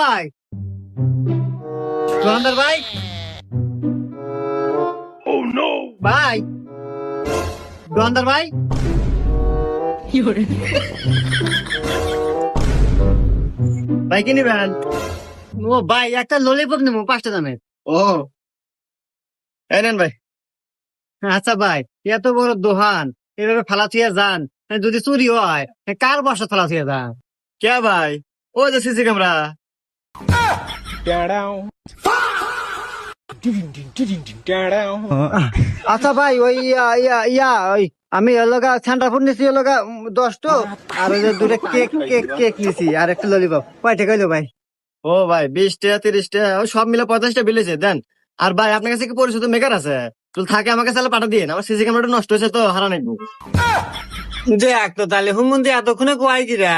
ভাই দোকানদার ভাই ভাই দোকানদার ভাই ভাই কি নিবেন? ও ভাই একটা ললিপপ নেবো 5টা দামের। ও এই নেন ভাই। আচ্ছা ভাই, এত বড় দোকান এভাবে ফালা থুয়ে যান, যদি চুরি হয় কার বাসা ফালা থুয়ে যান? কে ভাই? ও যে সিসি ক্যামেরা। আচ্ছা ভাই ওই ইয়া ইয়া ইয়া ওই আমি এলাকা ঠান্ডা ফুড নিছি এলাকা 10টো, আর ওই যে দুটো কেক কেক কেক নিছি আর একটা ললিপপ। কয়টা কইলো ভাই? ও ভাই 20 টাকা 30 টাকা ওই সব মিলে 50 টাকা বিলেছে দেন। আর ভাই আপনার কাছে কি পরিচিত মেকার আছে? তো থাকে আমার কাছে পাঠা দিয়ে আমার সিসি ক্যামেরাটা নষ্ট হয়েছে তো হারা নাকবো। দেখ তো তাহলে হুমুন্দি এতক্ষণে কোয়াই কিরা